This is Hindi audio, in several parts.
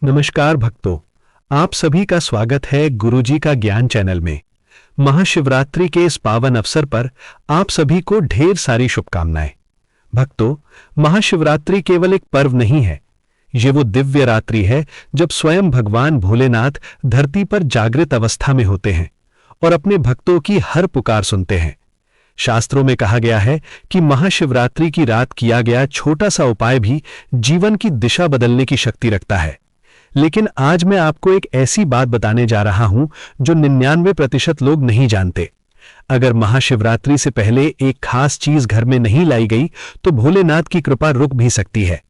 नमस्कार भक्तों, आप सभी का स्वागत है गुरुजी का ज्ञान चैनल में। महाशिवरात्रि के इस पावन अवसर पर आप सभी को ढेर सारी शुभकामनाएं। भक्तों, महाशिवरात्रि केवल एक पर्व नहीं है, ये वो दिव्य रात्रि है जब स्वयं भगवान भोलेनाथ धरती पर जागृत अवस्था में होते हैं और अपने भक्तों की हर पुकार सुनते हैं। शास्त्रों में कहा गया है कि महाशिवरात्रि की रात किया गया छोटा सा उपाय भी जीवन की दिशा बदलने की शक्ति रखता है। लेकिन आज मैं आपको एक ऐसी बात बताने जा रहा हूं जो 99% लोग नहीं जानते। अगर महाशिवरात्रि से पहले एक खास चीज घर में नहीं लाई गई तो भोलेनाथ की कृपा रुक भी सकती है।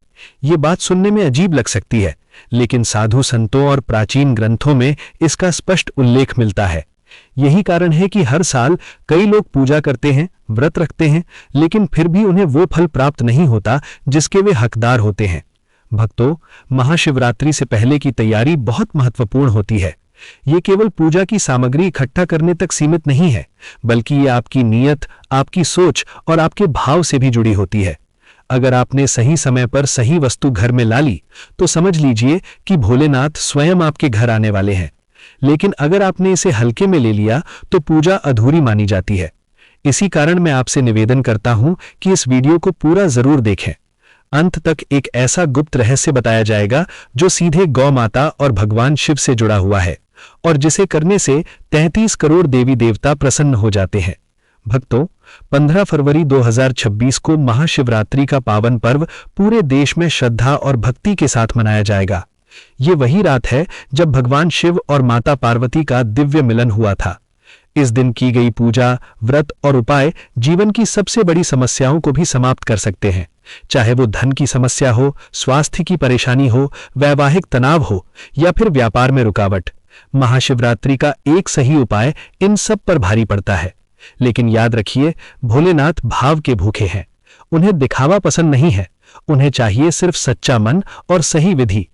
ये बात सुनने में अजीब लग सकती है, लेकिन साधु संतों और प्राचीन ग्रंथों में इसका स्पष्ट उल्लेख मिलता है। यही कारण है कि हर साल कई लोग पूजा करते हैं, व्रत रखते हैं, लेकिन फिर भी उन्हें वो फल प्राप्त नहीं होता जिसके वे हकदार होते हैं। भक्तों, महाशिवरात्रि से पहले की तैयारी बहुत महत्वपूर्ण होती है। ये केवल पूजा की सामग्री इकट्ठा करने तक सीमित नहीं है, बल्कि ये आपकी नीयत, आपकी सोच और आपके भाव से भी जुड़ी होती है। अगर आपने सही समय पर सही वस्तु घर में ला ली तो समझ लीजिए कि भोलेनाथ स्वयं आपके घर आने वाले हैं। लेकिन अगर आपने इसे हल्के में ले लिया तो पूजा अधूरी मानी जाती है। इसी कारण मैं आपसे निवेदन करता हूं कि इस वीडियो को पूरा जरूर देखें। अंत तक एक ऐसा गुप्त रहस्य बताया जाएगा जो सीधे गौ माता और भगवान शिव से जुड़ा हुआ है और जिसे करने से 33 करोड़ देवी देवता प्रसन्न हो जाते हैं। भक्तों, 15 फरवरी 2026 को महाशिवरात्रि का पावन पर्व पूरे देश में श्रद्धा और भक्ति के साथ मनाया जाएगा। ये वही रात है जब भगवान शिव और माता पार्वती का दिव्य मिलन हुआ था। इस दिन की गई पूजा, व्रत और उपाय जीवन की सबसे बड़ी समस्याओं को भी समाप्त कर सकते हैं, चाहे वो धन की समस्या हो, स्वास्थ्य की परेशानी हो, वैवाहिक तनाव हो या फिर व्यापार में रुकावट। महाशिवरात्रि का एक सही उपाय इन सब पर भारी पड़ता है। लेकिन याद रखिए, भोलेनाथ भाव के भूखे हैं। उन्हें दिखावा पसंद नहीं है, उन्हें चाहिए सिर्फ सच्चा मन और सही विधि।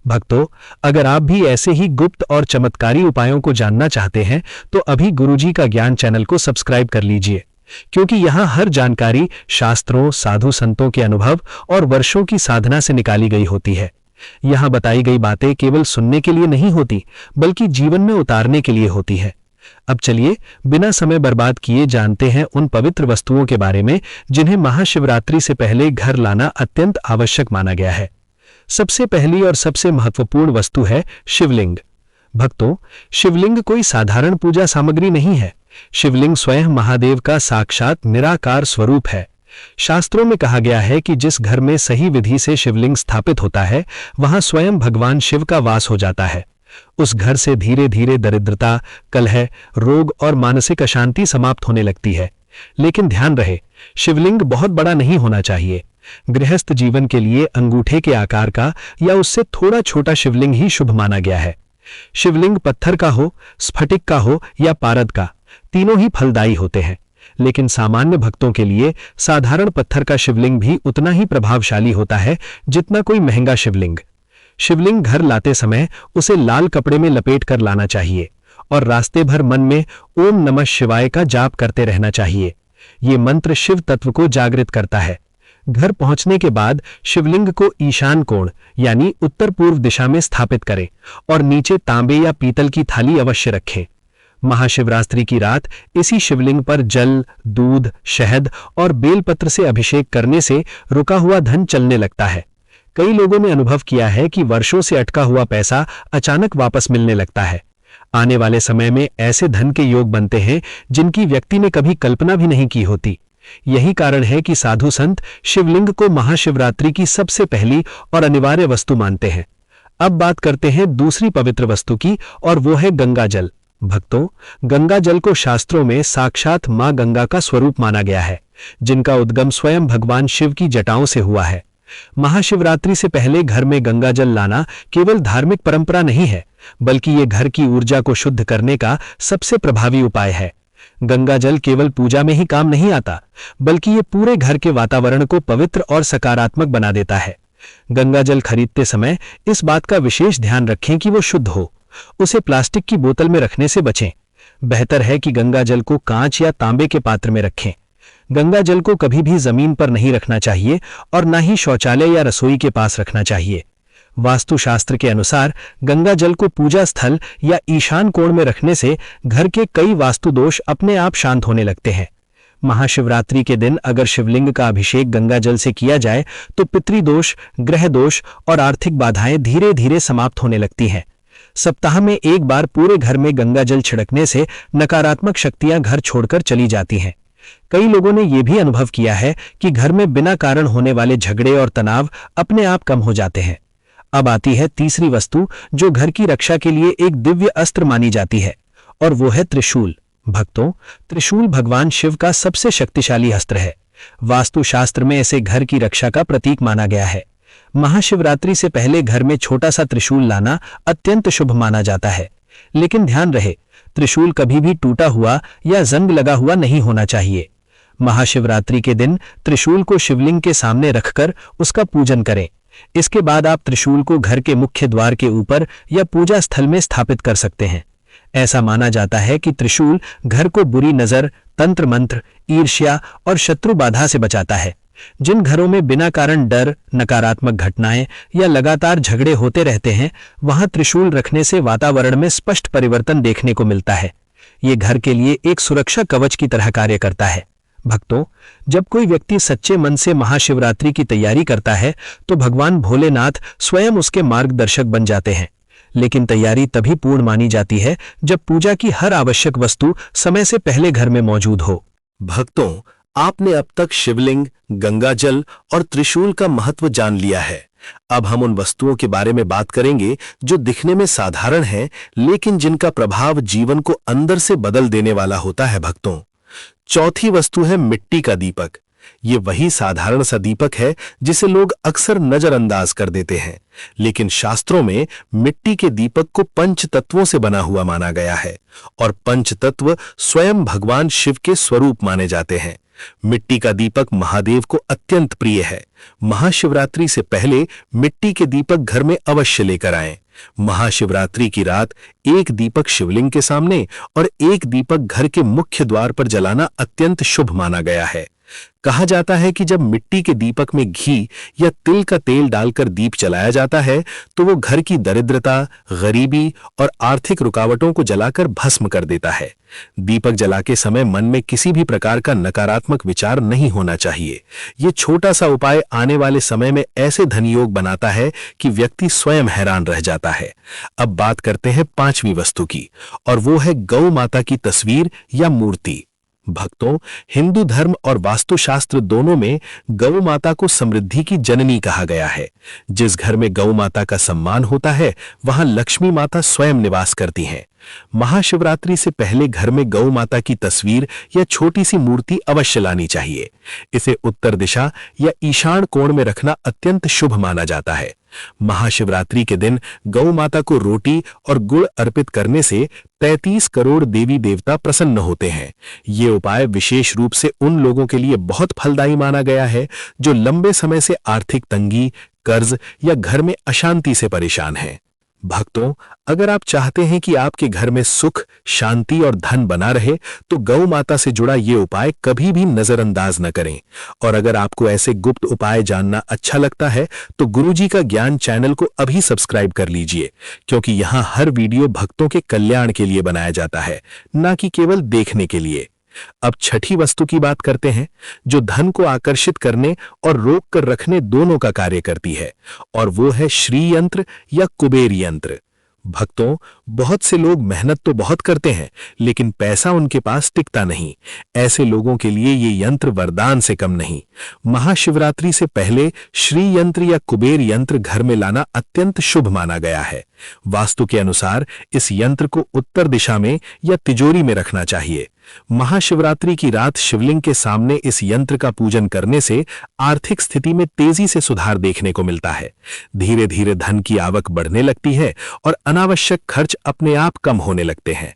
भक्तों, अगर आप भी ऐसे ही गुप्त और चमत्कारी उपायों को जानना चाहते हैं तो अभी गुरुजी का ज्ञान चैनल को सब्सक्राइब कर लीजिए, क्योंकि यहाँ हर जानकारी शास्त्रों, साधु संतों के अनुभव और वर्षों की साधना से निकाली गई होती है। यहाँ बताई गई बातें केवल सुनने के लिए नहीं होती, बल्कि जीवन में उतारने के लिए होती है। अब चलिए बिना समय बर्बाद किए जानते हैं उन पवित्र वस्तुओं के बारे में जिन्हें महाशिवरात्रि से पहले घर लाना अत्यंत आवश्यक माना गया है। सबसे पहली और सबसे महत्वपूर्ण वस्तु है शिवलिंग। भक्तों, शिवलिंग कोई साधारण पूजा सामग्री नहीं है। शिवलिंग स्वयं महादेव का साक्षात निराकार स्वरूप है। शास्त्रों में कहा गया है कि जिस घर में सही विधि से शिवलिंग स्थापित होता है, वहां स्वयं भगवान शिव का वास हो जाता है। उस घर से धीरे धीरे दरिद्रता, कलह, रोग और मानसिक अशांति समाप्त होने लगती है। लेकिन ध्यान रहे, शिवलिंग बहुत बड़ा नहीं होना चाहिए। गृहस्थ जीवन के लिए अंगूठे के आकार का या उससे थोड़ा छोटा शिवलिंग ही शुभ माना गया है। शिवलिंग पत्थर का हो, स्फटिक का हो या पारद का, तीनों ही फलदायी होते हैं। लेकिन सामान्य भक्तों के लिए साधारण पत्थर का शिवलिंग भी उतना ही प्रभावशाली होता है जितना कोई महंगा शिवलिंग। शिवलिंग घर लाते समय उसे लाल कपड़े में लपेट कर लाना चाहिए और रास्ते भर मन में ओम नमः शिवाय का जाप करते रहना चाहिए। ये मंत्र शिव तत्व को जागृत करता है। घर पहुंचने के बाद शिवलिंग को ईशान कोण यानी उत्तर पूर्व दिशा में स्थापित करें और नीचे तांबे या पीतल की थाली अवश्य रखें। महाशिवरात्रि की रात इसी शिवलिंग पर जल, दूध, शहद और बेलपत्र से अभिषेक करने से रुका हुआ धन चलने लगता है। कई लोगों ने अनुभव किया है कि वर्षों से अटका हुआ पैसा अचानक वापस मिलने लगता है। आने वाले समय में ऐसे धन के योग बनते हैं जिनकी व्यक्ति ने कभी कल्पना भी नहीं की होती। यही कारण है कि साधु संत शिवलिंग को महाशिवरात्रि की सबसे पहली और अनिवार्य वस्तु मानते हैं। अब बात करते हैं दूसरी पवित्र वस्तु की, और वो है गंगा जल। भक्तों, गंगा जल को शास्त्रों में साक्षात मां गंगा का स्वरूप माना गया है, जिनका उद्गम स्वयं भगवान शिव की जटाओं से हुआ है। महाशिवरात्रि से पहले घर में गंगा जल लाना केवल धार्मिक परंपरा नहीं है, बल्कि ये घर की ऊर्जा को शुद्ध करने का सबसे प्रभावी उपाय है। गंगा जल केवल पूजा में ही काम नहीं आता, बल्कि ये पूरे घर के वातावरण को पवित्र और सकारात्मक बना देता है। गंगा जल खरीदते समय इस बात का विशेष ध्यान रखें कि वो शुद्ध हो। उसे प्लास्टिक की बोतल में रखने से बचें। बेहतर है कि गंगा जल को कांच या तांबे के पात्र में रखें। गंगा जल को कभी भी जमीन पर नहीं रखना चाहिए और ना ही शौचालय या रसोई के पास रखना चाहिए। वास्तुशास्त्र के अनुसार गंगा जल को पूजा स्थल या ईशान कोण में रखने से घर के कई वास्तु दोष अपने आप शांत होने लगते हैं। महाशिवरात्रि के दिन अगर शिवलिंग का अभिषेक गंगा जल से किया जाए तो पितृदोष, ग्रह दोष और आर्थिक बाधाएं धीरे धीरे समाप्त होने लगती हैं। सप्ताह में एक बार पूरे घर में गंगा जल छिड़कने से नकारात्मक शक्तियां घर छोड़कर चली जाती हैं। कई लोगों ने यह भी अनुभव किया है कि घर में बिना कारण होने वाले झगड़े और तनाव अपने आप कम हो जाते हैं। अब आती है तीसरी वस्तु जो घर की रक्षा के लिए एक दिव्य अस्त्र मानी जाती है, और वो है त्रिशूल। भक्तों, त्रिशूल भगवान शिव का सबसे शक्तिशाली अस्त्र है। वास्तुशास्त्र में इसे घर की रक्षा का प्रतीक माना गया है। महाशिवरात्रि से पहले घर में छोटा सा त्रिशूल लाना अत्यंत शुभ माना जाता है। लेकिन ध्यान रहे, त्रिशूल कभी भी टूटा हुआ या जंग लगा हुआ नहीं होना चाहिए। महाशिवरात्रि के दिन त्रिशूल को शिवलिंग के सामने रखकर उसका पूजन करें। इसके बाद आप त्रिशूल को घर के मुख्य द्वार के ऊपर या पूजा स्थल में स्थापित कर सकते हैं। ऐसा माना जाता है कि त्रिशूल घर को बुरी नजर, तंत्र मंत्र, ईर्ष्या और शत्रु बाधा से बचाता है। जिन घरों में बिना कारण डर, नकारात्मक घटनाएं या लगातार झगड़े होते रहते हैं, वहां त्रिशूल रखने से वातावरण में स्पष्ट परिवर्तन देखने को मिलता है। ये घर के लिए एक सुरक्षा कवच की तरह कार्य करता है। भक्तों, जब कोई व्यक्ति सच्चे मन से महाशिवरात्रि की तैयारी करता है तो भगवान भोलेनाथ स्वयं उसके मार्गदर्शक बन जाते हैं। लेकिन तैयारी तभी पूर्ण मानी जाती है जब पूजा की हर आवश्यक वस्तु समय से पहले घर में मौजूद हो। भक्तों, आपने अब तक शिवलिंग, गंगा जल और त्रिशूल का महत्व जान लिया है। अब हम उन वस्तुओं के बारे में बात करेंगे जो दिखने में साधारण हैं, लेकिन जिनका प्रभाव जीवन को अंदर से बदल देने वाला होता है। भक्तों, चौथी वस्तु है मिट्टी का दीपक। ये वही साधारण सा दीपक है जिसे लोग अक्सर नजरअंदाज कर देते हैं, लेकिन शास्त्रों में मिट्टी के दीपक को पंच तत्वों से बना हुआ माना गया है, और पंच तत्व स्वयं भगवान शिव के स्वरूप माने जाते हैं। मिट्टी का दीपक महादेव को अत्यंत प्रिय है। महाशिवरात्रि से पहले मिट्टी के दीपक घर में अवश्य लेकर आएं। महाशिवरात्रि की रात एक दीपक शिवलिंग के सामने और एक दीपक घर के मुख्य द्वार पर जलाना अत्यंत शुभ माना गया है। कहा जाता है कि जब मिट्टी के दीपक में घी या तिल का तेल डालकर दीप जलाया जाता है तो वो घर की दरिद्रता, गरीबी और आर्थिक रुकावटों को जलाकर भस्म कर देता है। दीपक जलाते समय मन में किसी भी प्रकार का नकारात्मक विचार नहीं होना चाहिए। ये छोटा सा उपाय आने वाले समय में ऐसे धनयोग बनाता है कि व्यक्ति स्वयं हैरान रह जाता है। अब बात करते हैं पांचवी वस्तु की, और वो है गौ माता की तस्वीर या मूर्ति। भक्तों, हिंदू धर्म और वास्तुशास्त्र दोनों में गौ माता को समृद्धि की जननी कहा गया है। जिस घर में गौ माता का सम्मान होता है वहां लक्ष्मी माता स्वयं निवास करती हैं। महाशिवरात्रि से पहले घर में गौ माता की तस्वीर या छोटी सी मूर्ति अवश्य लानी चाहिए। इसे उत्तर दिशा या ईशान कोण में रखना अत्यंत शुभ माना जाता है। महाशिवरात्रि के दिन गौ माता को रोटी और गुड़ अर्पित करने से 33 करोड़ देवी देवता प्रसन्न होते हैं। ये उपाय विशेष रूप से उन लोगों के लिए बहुत फलदायी माना गया है जो लंबे समय से आर्थिक तंगी, कर्ज या घर में अशांति से परेशान हैं। भक्तों, अगर आप चाहते हैं कि आपके घर में सुख, शांति और धन बना रहे तो गौ माता से जुड़ा ये उपाय कभी भी नजरअंदाज न करें। और अगर आपको ऐसे गुप्त उपाय जानना अच्छा लगता है तो गुरुजी का ज्ञान चैनल को अभी सब्सक्राइब कर लीजिए, क्योंकि यहाँ हर वीडियो भक्तों के कल्याण के लिए बनाया जाता है, न कि केवल देखने के लिए। अब छठी वस्तु की बात करते हैं, जो धन को आकर्षित करने और रोक कर रखने दोनों का कार्य करती है, और वो है श्री यंत्र या कुबेर यंत्र। भक्तों, बहुत से लोग मेहनत तो बहुत करते हैं लेकिन पैसा उनके पास टिकता नहीं। ऐसे लोगों के लिए ये यंत्र वरदान से कम नहीं। महाशिवरात्रि से पहले श्री यंत्र या कुबेर यंत्र घर में लाना अत्यंत शुभ माना गया है। वास्तु के अनुसार इस यंत्र को उत्तर दिशा में या तिजोरी में रखना चाहिए। महाशिवरात्रि की रात शिवलिंग के सामने इस यंत्र का पूजन करने से आर्थिक स्थिति में तेजी से सुधार देखने को मिलता है। धीरे धीरे धन की आवक बढ़ने लगती है और अनावश्यक खर्च अपने आप कम होने लगते हैं।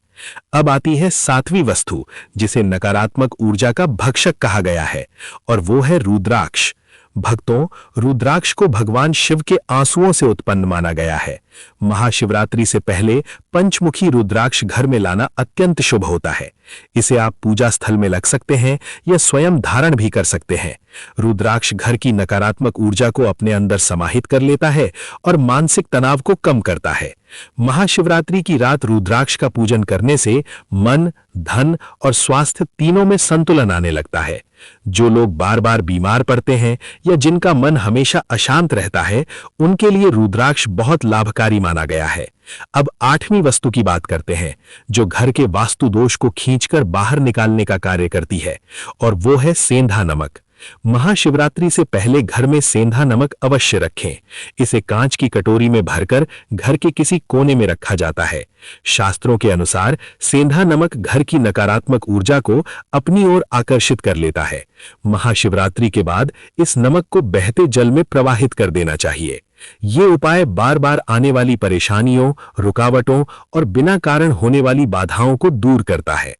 अब आती है सातवीं वस्तु, जिसे नकारात्मक ऊर्जा का भक्षक कहा गया है, और वो है रुद्राक्ष। भक्तों, रुद्राक्ष को भगवान शिव के आंसुओं से उत्पन्न माना गया है। महाशिवरात्रि से पहले पंचमुखी रुद्राक्ष घर में लाना अत्यंत शुभ होता है। इसे आप पूजा स्थल में रख सकते हैं या स्वयं धारण भी कर सकते हैं। रुद्राक्ष घर की नकारात्मक ऊर्जा को अपने अंदर समाहित कर लेता है और मानसिक तनाव को कम करता है। महाशिवरात्रि की रात रुद्राक्ष का पूजन करने से मन, धन और स्वास्थ्य तीनों में संतुलन आने लगता है। जो लोग बार बार बीमार पड़ते हैं या जिनका मन हमेशा अशांत रहता है, उनके लिए रुद्राक्ष बहुत लाभकारी माना गया है। अब 8वीं वस्तु की बात करते हैं, जो घर के वास्तु दोष को खींचकर बाहर निकालने का कार्य करती है, और वो है सेंधा नमक। महाशिवरात्रि से पहले घर में सेंधा नमक अवश्य रखें। इसे कांच की कटोरी में भरकर घर के किसी कोने में रखा जाता है। शास्त्रों के अनुसार सेंधा नमक घर की नकारात्मक ऊर्जा को अपनी ओर आकर्षित कर लेता है। महाशिवरात्रि के बाद इस नमक को बहते जल में प्रवाहित कर देना चाहिए। ये उपाय बार बार आने वाली परेशानियों, रुकावटों और बिना कारण होने वाली बाधाओं को दूर करता है।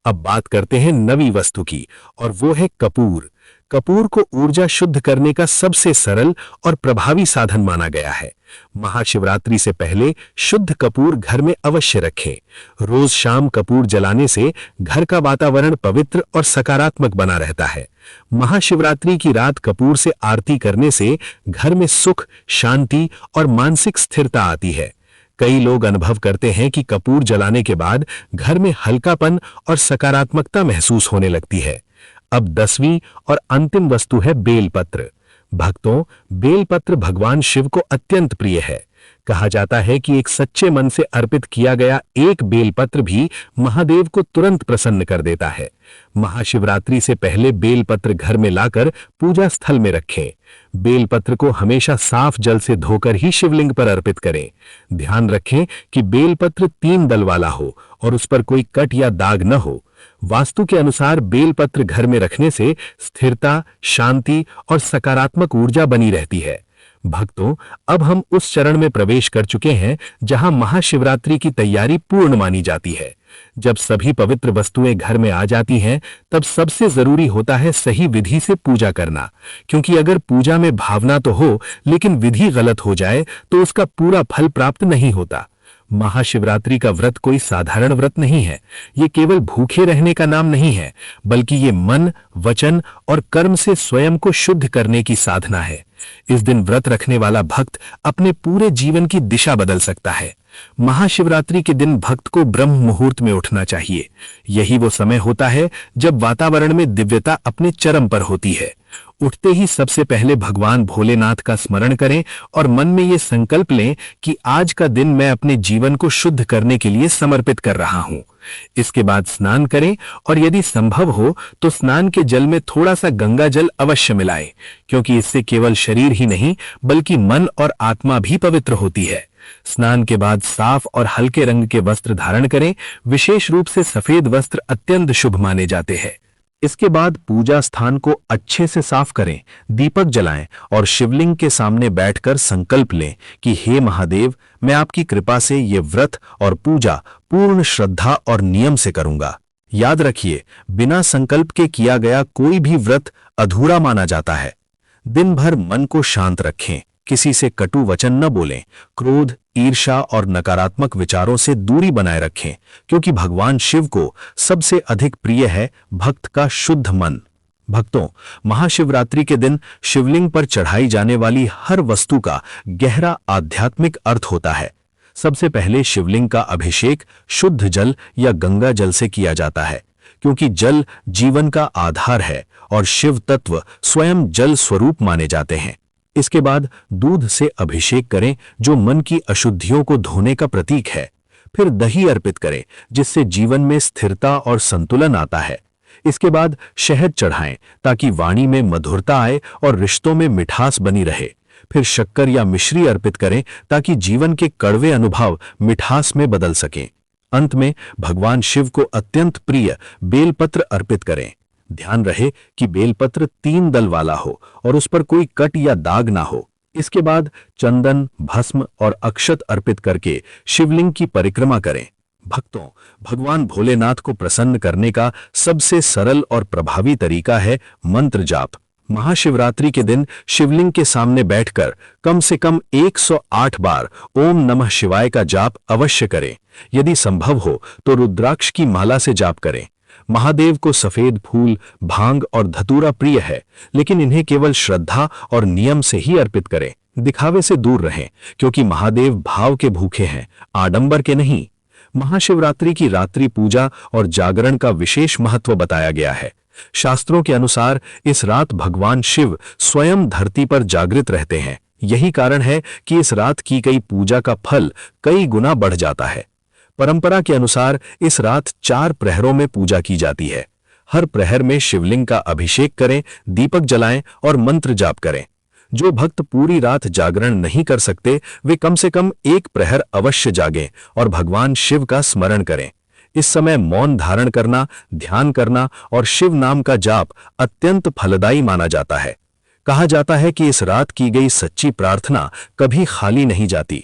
अब बात करते हैं 9वीं वस्तु की, और वो है कपूर। कपूर को ऊर्जा शुद्ध करने का सबसे सरल और प्रभावी साधन माना गया है। महाशिवरात्रि से पहले शुद्ध कपूर घर में अवश्य रखें। रोज शाम कपूर जलाने से घर का वातावरण पवित्र और सकारात्मक बना रहता है। महाशिवरात्रि की रात कपूर से आरती करने से घर में सुख, शांति और मानसिक स्थिरता आती है। कई लोग अनुभव करते हैं कि कपूर जलाने के बाद घर में हल्कापन और सकारात्मकता महसूस होने लगती है। अब 10वीं और अंतिम वस्तु है बेलपत्र। भक्तों, बेलपत्र भगवान शिव को अत्यंत प्रिय है। कहा जाता है कि एक सच्चे मन से अर्पित किया गया एक बेलपत्र भी महादेव को तुरंत प्रसन्न कर देता है। महाशिवरात्रि से पहले बेलपत्र घर में लाकर पूजा स्थल में रखें। बेलपत्र को हमेशा साफ जल से धोकर ही शिवलिंग पर अर्पित करें। ध्यान रखें कि बेलपत्र 3 दल वाला हो और उस पर कोई कट या दाग न हो। वास्तु के अनुसार बेलपत्र घर में रखने से स्थिरता, शांति और सकारात्मक ऊर्जा बनी रहती है। भक्तों, अब हम उस चरण में प्रवेश कर चुके हैं जहां महाशिवरात्रि की तैयारी पूर्ण मानी जाती है। जब सभी पवित्र वस्तुएं घर में आ जाती हैं, तब सबसे जरूरी होता है सही विधि से पूजा करना, क्योंकि अगर पूजा में भावना तो हो लेकिन विधि गलत हो जाए तो उसका पूरा फल प्राप्त नहीं होता। महाशिवरात्रि का व्रत कोई साधारण व्रत नहीं है। ये केवल भूखे रहने का नाम नहीं है, बल्कि ये मन, वचन और कर्म से स्वयं को शुद्ध करने की साधना है। इस दिन व्रत रखने वाला भक्त अपने पूरे जीवन की दिशा बदल सकता है। महाशिवरात्रि के दिन भक्त को ब्रह्म मुहूर्त में उठना चाहिए। यही वो समय होता है जब वातावरण में दिव्यता अपने चरम पर होती है। उठते ही सबसे पहले भगवान भोलेनाथ का स्मरण करें और मन में ये संकल्प लें कि आज का दिन मैं अपने जीवन को शुद्ध करने के लिए समर्पित कर रहा हूं। इसके बाद स्नान करें और यदि संभव हो तो स्नान के जल में थोड़ा सा गंगा जल अवश्य मिलाएं, क्योंकि इससे केवल शरीर ही नहीं बल्कि मन और आत्मा भी पवित्र होती है। स्नान के बाद साफ और हल्के रंग के वस्त्र धारण करें। विशेष रूप से सफेद वस्त्र अत्यंत शुभ माने जाते हैं। इसके बाद पूजा स्थान को अच्छे से साफ करें, दीपक जलाएं और शिवलिंग के सामने बैठकर संकल्प लें कि हे महादेव, मैं आपकी कृपा से ये व्रत और पूजा पूर्ण श्रद्धा और नियम से करूंगा। याद रखिए, बिना संकल्प के किया गया कोई भी व्रत अधूरा माना जाता है। दिन भर मन को शांत रखें, किसी से कटु वचन न बोलें, क्रोध, ईर्ष्या और नकारात्मक विचारों से दूरी बनाए रखें, क्योंकि भगवान शिव को सबसे अधिक प्रिय है भक्त का शुद्ध मन। भक्तों, महाशिवरात्रि के दिन शिवलिंग पर चढ़ाई जाने वाली हर वस्तु का गहरा आध्यात्मिक अर्थ होता है। सबसे पहले शिवलिंग का अभिषेक शुद्ध जल या गंगा जल से किया जाता है, क्योंकि जल जीवन का आधार है और शिव तत्व स्वयं जल स्वरूप माने जाते हैं। इसके बाद दूध से अभिषेक करें, जो मन की अशुद्धियों को धोने का प्रतीक है। फिर दही अर्पित करें, जिससे जीवन में स्थिरता और संतुलन आता है। इसके बाद शहद चढ़ाएं, ताकि वाणी में मधुरता आए और रिश्तों में मिठास बनी रहे। फिर शक्कर या मिश्री अर्पित करें, ताकि जीवन के कड़वे अनुभव मिठास में बदल सकें। अंत में भगवान शिव को अत्यंत प्रिय बेलपत्र अर्पित करें। ध्यान रहे कि बेलपत्र 3 दल वाला हो और उस पर कोई कट या दाग ना हो। इसके बाद चंदन, भस्म और अक्षत अर्पित करके शिवलिंग की परिक्रमा करें। भक्तों, भगवान भोलेनाथ को प्रसन्न करने का सबसे सरल और प्रभावी तरीका है मंत्र जाप। महाशिवरात्रि के दिन शिवलिंग के सामने बैठकर कम से कम 108 बार ओम नमः शिवाय का जाप अवश्य करें। यदि संभव हो तो रुद्राक्ष की माला से जाप करें। महादेव को सफेद फूल, भांग और धतूरा प्रिय है, लेकिन इन्हें केवल श्रद्धा और नियम से ही अर्पित करें। दिखावे से दूर रहें, क्योंकि महादेव भाव के भूखे हैं, आडंबर के नहीं। महाशिवरात्रि की रात्रि पूजा और जागरण का विशेष महत्व बताया गया है। शास्त्रों के अनुसार इस रात भगवान शिव स्वयं धरती पर जागृत रहते हैं। यही कारण है कि इस रात की गई पूजा का फल कई गुना बढ़ जाता है। परंपरा के अनुसार इस रात 4 प्रहरों में पूजा की जाती है। हर प्रहर में शिवलिंग का अभिषेक करें, दीपक जलाएं और मंत्र जाप करें। जो भक्त पूरी रात जागरण नहीं कर सकते, वे कम से कम 1 प्रहर अवश्य जागें और भगवान शिव का स्मरण करें। इस समय मौन धारण करना, ध्यान करना और शिव नाम का जाप अत्यंत फलदायी माना जाता है। कहा जाता है कि इस रात की गई सच्ची प्रार्थना कभी खाली नहीं जाती।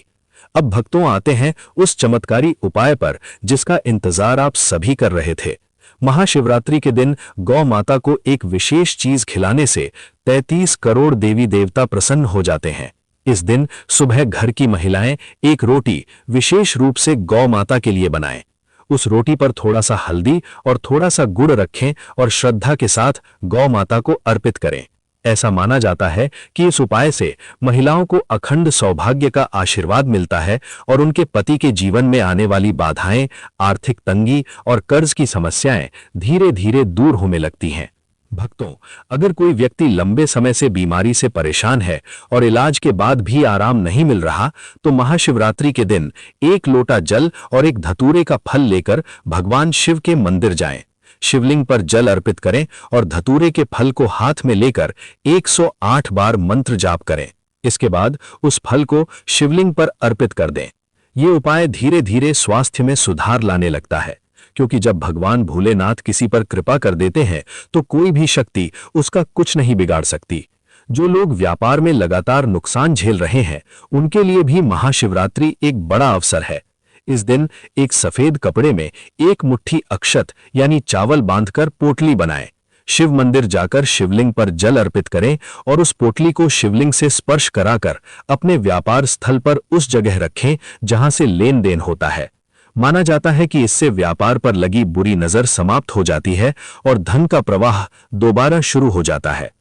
अब भक्तों आते हैं उस चमत्कारी उपाय पर जिसका इंतजार आप सभी कर रहे थे। महाशिवरात्रि के दिन गौ माता को एक विशेष चीज खिलाने से 33 करोड़ देवी देवता प्रसन्न हो जाते हैं। इस दिन सुबह घर की महिलाएं एक रोटी विशेष रूप से गौ माता के लिए बनाएं। उस रोटी पर थोड़ा सा हल्दी और थोड़ा सा गुड़ रखें और श्रद्धा के साथ गौ माता को अर्पित करें। ऐसा माना जाता है कि इस उपाय से महिलाओं को अखंड सौभाग्य का आशीर्वाद मिलता है और उनके पति के जीवन में आने वाली बाधाएं, आर्थिक तंगी और कर्ज की समस्याएं धीरे धीरे दूर होने लगती हैं। भक्तों, अगर कोई व्यक्ति लंबे समय से बीमारी से परेशान है और इलाज के बाद भी आराम नहीं मिल रहा, तो महाशिवरात्रि के दिन 1 लोटा जल और 1 धतूरे का फल लेकर भगवान शिव के मंदिर जाएं। शिवलिंग पर जल अर्पित करें और धतूरे के फल को हाथ में लेकर 108 बार मंत्र जाप करें। इसके बाद उस फल को शिवलिंग पर अर्पित कर दें। ये उपाय धीरे धीरे स्वास्थ्य में सुधार लाने लगता है, क्योंकि जब भगवान भोलेनाथ किसी पर कृपा कर देते हैं तो कोई भी शक्ति उसका कुछ नहीं बिगाड़ सकती। जो लोग व्यापार में लगातार नुकसान झेल रहे हैं, उनके लिए भी महाशिवरात्रि एक बड़ा अवसर है। इस दिन एक सफेद कपड़े में 1 मुट्ठी अक्षत यानी चावल बांधकर पोटली बनाएं। शिव मंदिर जाकर शिवलिंग पर जल अर्पित करें और उस पोटली को शिवलिंग से स्पर्श कराकर अपने व्यापार स्थल पर उस जगह रखें जहां से लेन देन होता है। माना जाता है कि इससे व्यापार पर लगी बुरी नजर समाप्त हो जाती है और धन का प्रवाह दोबारा शुरू हो जाता है।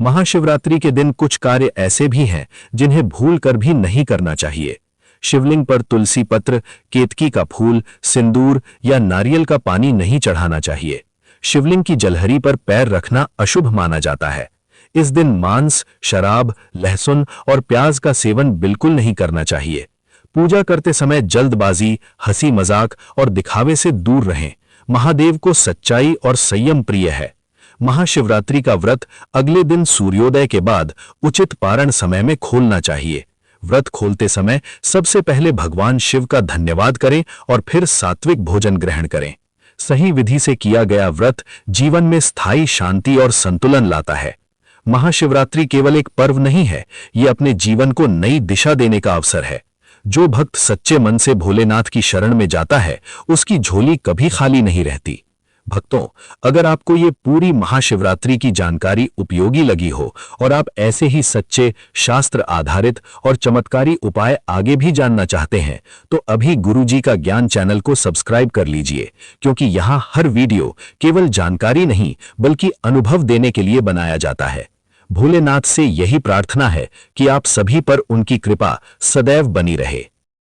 महाशिवरात्रि के दिन कुछ कार्य ऐसे भी हैं जिन्हें भूल कर भी नहीं करना चाहिए। शिवलिंग पर तुलसी पत्र, केतकी का फूल, सिंदूर या नारियल का पानी नहीं चढ़ाना चाहिए। शिवलिंग की जलहरी पर पैर रखना अशुभ माना जाता है। इस दिन मांस, शराब, लहसुन और प्याज का सेवन बिल्कुल नहीं करना चाहिए। पूजा करते समय जल्दबाजी, हंसी मजाक और दिखावे से दूर रहें। महादेव को सच्चाई और संयम प्रिय है। महाशिवरात्रि का व्रत अगले दिन सूर्योदय के बाद उचित पारण समय में खोलना चाहिए। व्रत खोलते समय सबसे पहले भगवान शिव का धन्यवाद करें और फिर सात्विक भोजन ग्रहण करें। सही विधि से किया गया व्रत जीवन में स्थायी शांति और संतुलन लाता है। महाशिवरात्रि केवल एक पर्व नहीं है, ये अपने जीवन को नई दिशा देने का अवसर है। जो भक्त सच्चे मन से भोलेनाथ की शरण में जाता है, उसकी झोली कभी खाली नहीं रहती। भक्तों, अगर आपको ये पूरी महाशिवरात्रि की जानकारी उपयोगी लगी हो और आप ऐसे ही सच्चे, शास्त्र आधारित और चमत्कारी उपाय आगे भी जानना चाहते हैं, तो अभी गुरुजी का ज्ञान चैनल को सब्सक्राइब कर लीजिए, क्योंकि यहाँ हर वीडियो केवल जानकारी नहीं बल्कि अनुभव देने के लिए बनाया जाता है। भोलेनाथ से यही प्रार्थना है कि आप सभी पर उनकी कृपा सदैव बनी रहे।